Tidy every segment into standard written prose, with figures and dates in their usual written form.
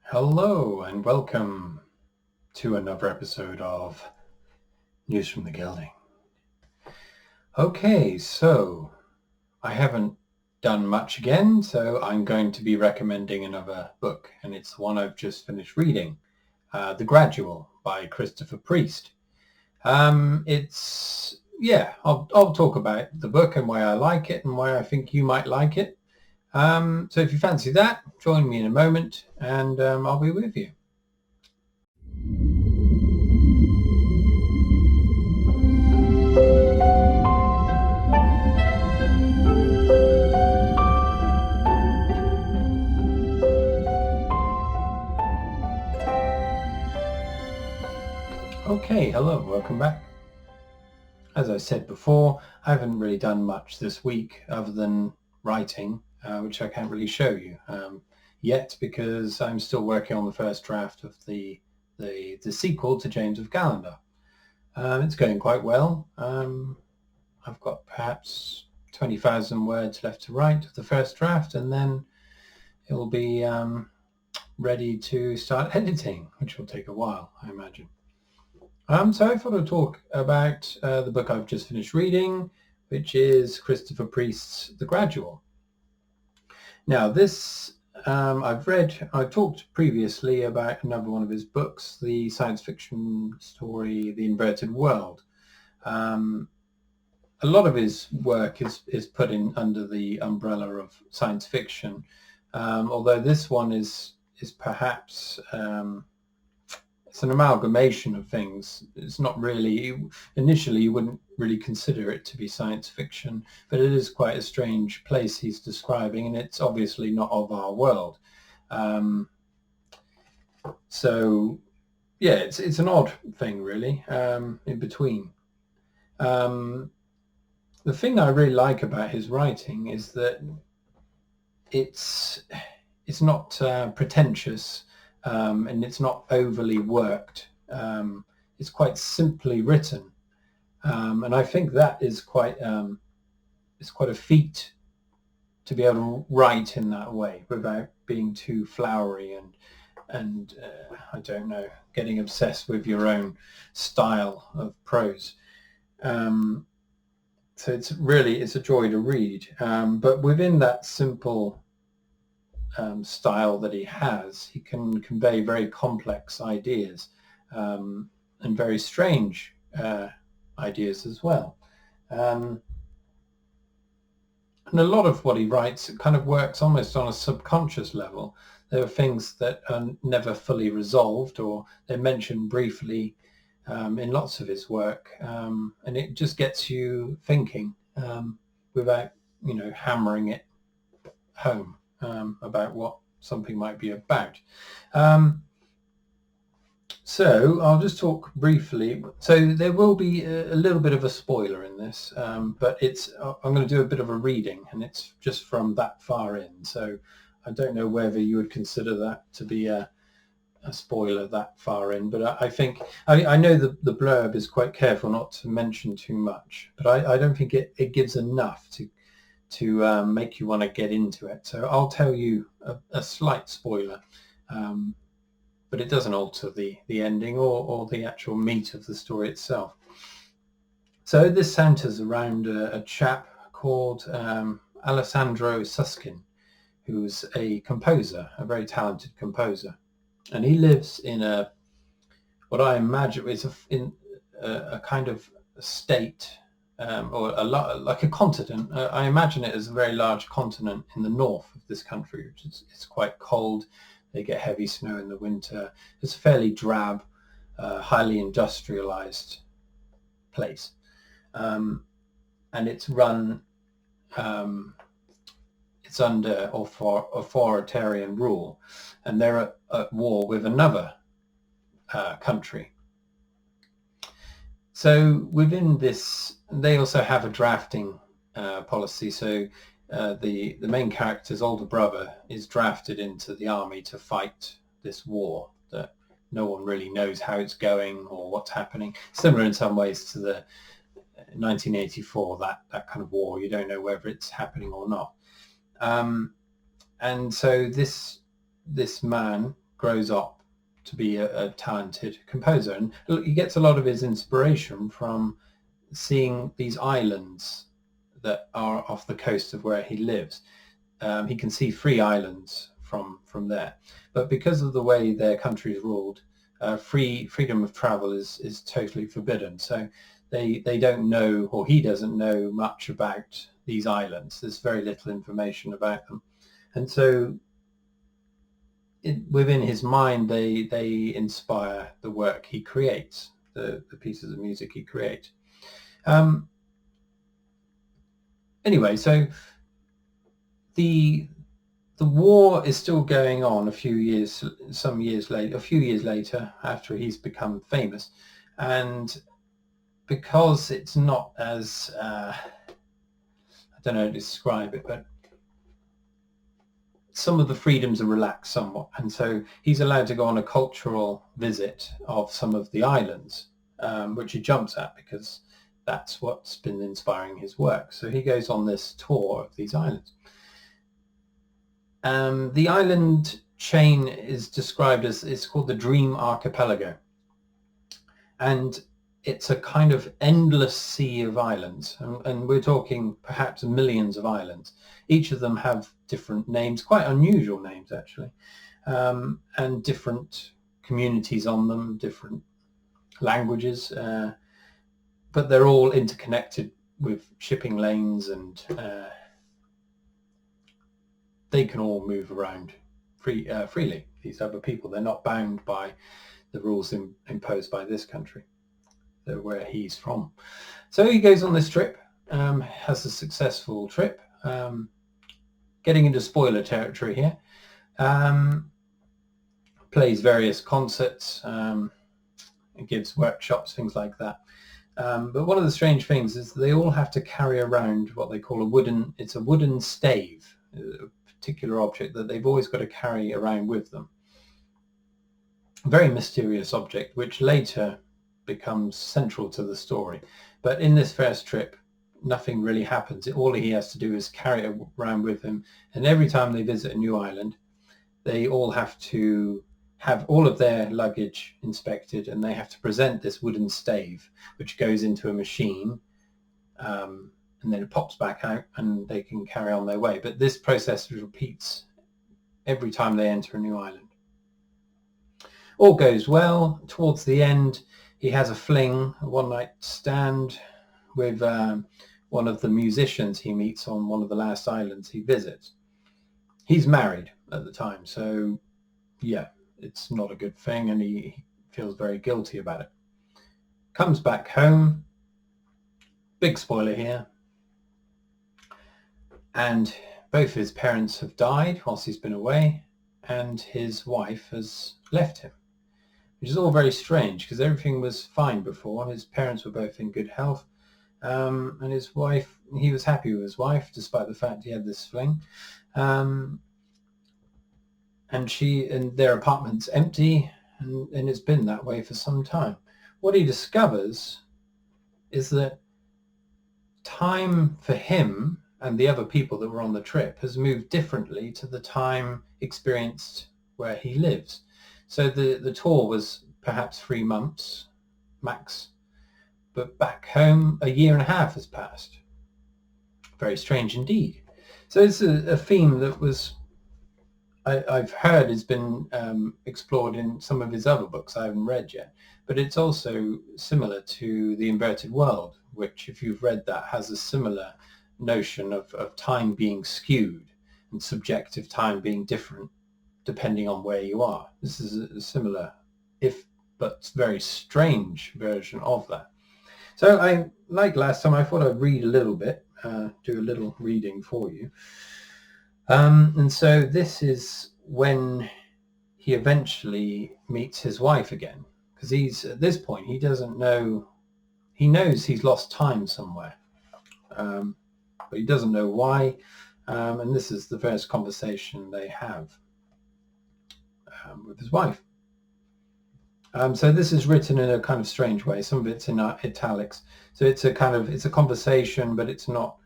Hello and welcome to another episode of News from the Gelding. Okay, so I haven't done much again, so I'm going to be recommending another book, and it's the one I've just finished reading, The Gradual by Christopher Priest. I'll talk about the book and why I like it and why I think you might like it. So if you fancy that, join me in a moment and I'll be with you. Okay, hello, welcome back. As I said before, I haven't really done much this week other than writing, which I can't really show you yet because I'm still working on the first draft of the sequel to James of Calendar. It's going quite well. I've got perhaps 20,000 words left to write of the first draft, and then it will be ready to start editing, which will take a while, I imagine. So I thought I'd talk about the book I've just finished reading, which is Christopher Priest's The Gradual. Now this, I've talked previously about another one of his books, the science fiction story, The Inverted World. A lot of his work is put in under the umbrella of science fiction, although this one is perhaps it's an amalgamation of things. It's not really, initially you wouldn't really consider it to be science fiction, but it is quite a strange place he's describing, and it's obviously not of our world. So yeah, it's an odd thing really, in between. The thing I really like about his writing is that it's not pretentious. And it's not overly worked. It's quite simply written, and I think that is quite a feat to be able to write in that way without being too flowery and I don't know, getting obsessed with your own style of prose. So it's a joy to read, but within that simple style that he has, he can convey very complex ideas and very strange ideas as well. And a lot of what he writes kind of works almost on a subconscious level. There are things that are never fully resolved, or they're mentioned briefly in lots of his work, and it just gets you thinking without, hammering it home. About what something might be about. So I'll just talk briefly. So there will be a little bit of a spoiler in this, but I'm going to do a bit of a reading, and it's just from that far in. So I don't know whether you would consider that to be a spoiler that far in, but I think I know the blurb is quite careful not to mention too much, but I don't think it gives enough to make you want to get into it. So I'll tell you a slight spoiler, but it doesn't alter the ending or the actual meat of the story itself. So this centers around a chap called Alessandro Susskind, who's a composer, a very talented composer. And he lives in what I imagine is a kind of state, or like a continent. I imagine it as a very large continent in the north of this country, which it's quite cold. They get heavy snow in the winter. It's a fairly drab, highly industrialized place, and it's run. It's under authoritarian rule, and they're at war with another country. So within this, they also have a drafting policy. So the main character's older brother is drafted into the army to fight this war that no one really knows how it's going or what's happening. Similar in some ways to the 1984, that kind of war. You don't know whether it's happening or not. And so this man, grows up to be a talented composer. And he gets a lot of his inspiration from seeing these islands that are off the coast of where he lives. He can see 3 islands from there. But because of the way their country is ruled, freedom of travel is totally forbidden. So they don't know, or he doesn't know much about these islands. There's very little information about them. And so within his mind, they inspire the work he creates, the pieces of music he creates. Anyway, so the war is still going on a few years later after he's become famous, and because it's not as I don't know how to describe it, but some of the freedoms are relaxed somewhat, and so he's allowed to go on a cultural visit of some of the islands, which he jumps at because that's what's been inspiring his work. So he goes on this tour of these islands. The island chain is described as, it's called the Dream Archipelago, and it's a kind of endless sea of islands, and we're talking perhaps millions of islands. Each of them have different names, quite unusual names actually, and different communities on them, different languages, but they're all interconnected with shipping lanes, and they can all move around freely. These other people, they're not bound by the rules imposed by this country, where he's from. So he goes on this trip, has a successful trip, getting into spoiler territory here, plays various concerts, and gives workshops, things like that. But one of the strange things is they all have to carry around what they call it's a wooden stave, a particular object that they've always got to carry around with them. A very mysterious object, which later becomes central to the story. But in this first trip, nothing really happens. All he has to do is carry it around with him, and every time they visit a new island, they all have to have all of their luggage inspected, and they have to present this wooden stave, which goes into a machine, and then it pops back out, and they can carry on their way. But this process repeats every time they enter a new island. All goes well. Towards the end, he has a fling, a one-night stand with one of the musicians he meets on one of the last islands he visits. He's married at the time, so yeah, it's not a good thing, and he feels very guilty about it. Comes back home, big spoiler here, and both his parents have died whilst he's been away, and his wife has left him, which is all very strange because everything was fine before. His parents were both in good health, and his wife, he was happy with his wife despite the fact he had this fling, and their apartment's empty, and it's been that way for some time. What he discovers is that time for him and the other people that were on the trip has moved differently to the time experienced where he lives. So the tour was perhaps 3 months max, but back home a year and a half has passed. Very strange indeed. So it's a theme that I've heard has been explored in some of his other books I haven't read yet, but it's also similar to The Inverted World, which, if you've read that, has a similar notion of time being skewed and subjective time being different depending on where you are. This is a similar, but very strange version of that. So like last time, I thought I'd read a little bit, do a little reading for you. And so this is when he eventually meets his wife again, because at this point, he doesn't know, he knows he's lost time somewhere, but he doesn't know why, and this is the first conversation they have with his wife. So this is written in a kind of strange way. Some of it's in italics. So it's a conversation, but it's not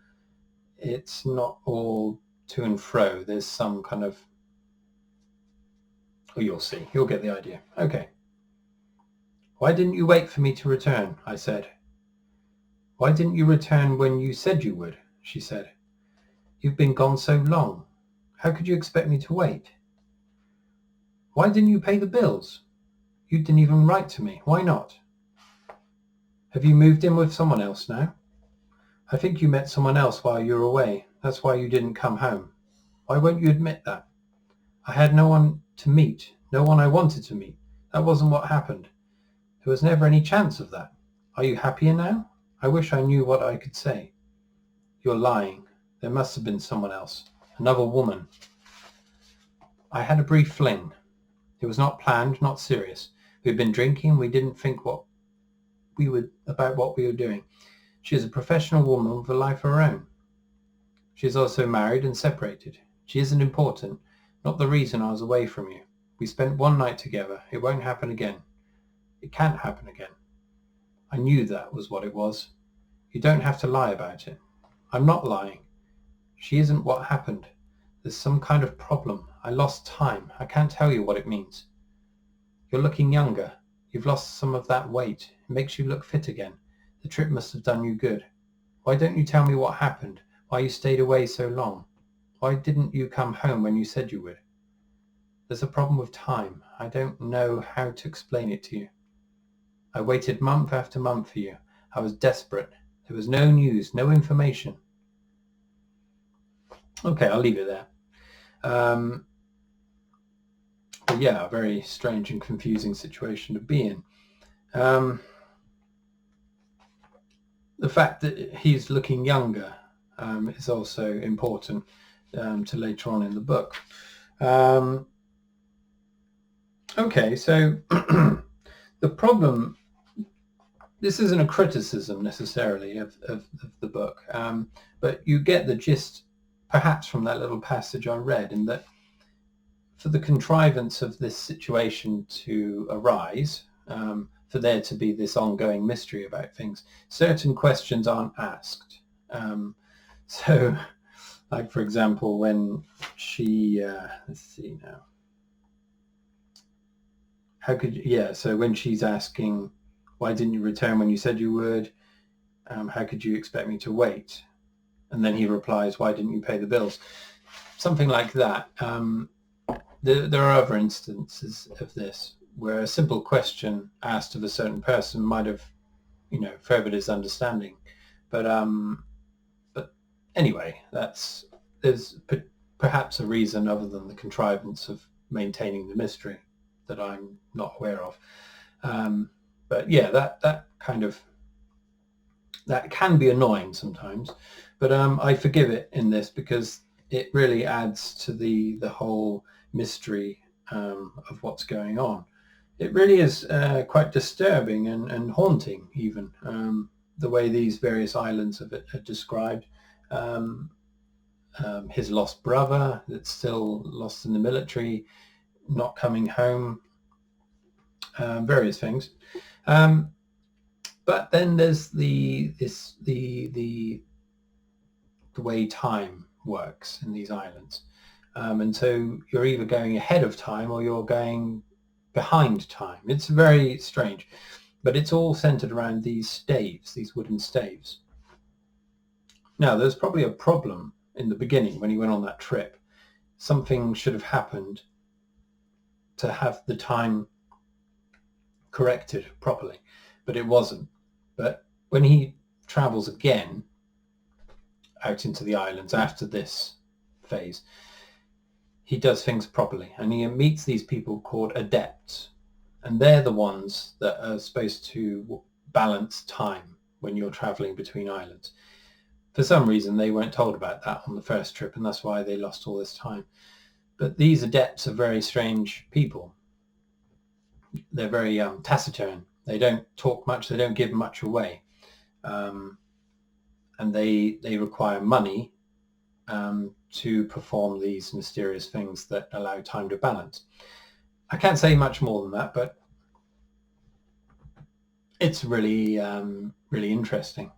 all to and fro. There's some kind of Oh, you'll see. You'll get the idea. Okay. Why didn't you wait for me to return? I said. Why didn't you return when you said you would? She said. You've been gone so long. How could you expect me to wait? Why didn't you pay the bills? You didn't even write to me. Why not? Have you moved in with someone else now? I think you met someone else while you were away. That's why you didn't come home. Why won't you admit that? I had no one to meet, no one I wanted to meet. That wasn't what happened. There was never any chance of that. Are you happier now? I wish I knew what I could say. You're lying. There must have been someone else. Another woman. I had a brief fling. It was not planned, not serious. We'd been drinking. We didn't think about what we were doing. She is a professional woman with a life of her own. She is also married and separated. She isn't important. Not the reason I was away from you. We spent one night together. It won't happen again. It can't happen again. I knew that was what it was. You don't have to lie about it. I'm not lying. She isn't what happened. There's some kind of problem. I lost time. I can't tell you what it means. You're looking younger. You've lost some of that weight. It makes you look fit again. The trip must have done you good. Why don't you tell me what happened? Why you stayed away so long? Why didn't you come home when you said you would? There's a problem with time. I don't know how to explain it to you. I waited month after month for you. I was desperate. There was no news, no information. Okay, I'll leave it there. But yeah, a very strange and confusing situation to be in. The fact that he's looking younger is also important to later on in the book. Okay, so the problem, this isn't a criticism necessarily of the book, but you get the gist perhaps from that little passage I read, in that for the contrivance of this situation to arise, for there to be this ongoing mystery about things, certain questions aren't asked. So, like for example, when she, let's see now, how could you, yeah, so when she's asking, why didn't you return when you said you would? How could you expect me to wait? And then he replies, why didn't you pay the bills? Something like that. There are other instances of this where a simple question asked of a certain person might have, furthered his understanding. But anyway, there's perhaps a reason other than the contrivance of maintaining the mystery that I'm not aware of. But yeah, that can be annoying sometimes. But I forgive it in this because it really adds to the whole mystery of what's going on. It really is quite disturbing and haunting, even the way these various islands are described. His lost brother that's still lost in the military, not coming home, various things. But then there's the way time works in these islands. And so you're either going ahead of time or you're going behind time. It's very strange, but it's all centered around these staves, these wooden staves. Now, there's probably a problem in the beginning when he went on that trip. Something should have happened to have the time corrected properly, but it wasn't. But when he travels again out into the islands after this phase, he does things properly, and he meets these people called adepts, and they're the ones that are supposed to balance time when you're traveling between islands. For some reason, they weren't told about that on the first trip, and that's why they lost all this time. But these adepts are very strange people. They're very taciturn. They don't talk much. They don't give much away, and they require money to perform these mysterious things that allow time to balance. I can't say much more than that, but it's really, really interesting.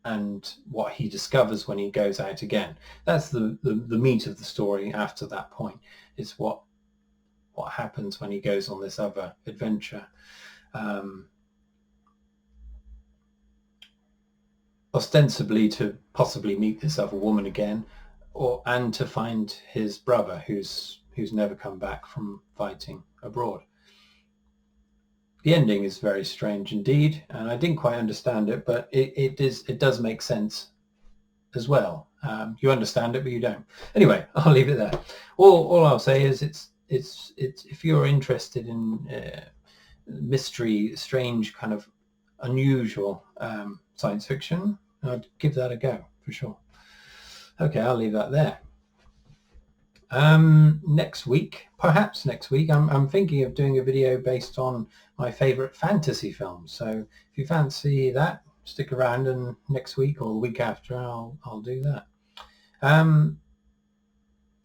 And what he discovers when he goes out again. That's the meat of the story after that point, is what what happens when he goes on this other adventure. Ostensibly to possibly meet this other woman again, and to find his brother who's never come back from fighting abroad. The ending is very strange indeed, and I didn't quite understand it, but it does make sense as well. You understand it, but you don't. Anyway, I'll leave it there. All I'll say is it's if you're interested in mystery, strange, kind of unusual science fiction, I'd give that a go for sure. Okay, I'll leave that there. Next week, I'm thinking of doing a video based on my favorite fantasy films. So if you fancy that, stick around, and next week or the week after I'll do that.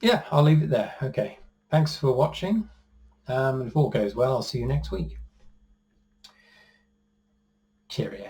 Yeah, I'll leave it there. Okay, thanks for watching. If all goes well, I'll see you next week. Cheerio.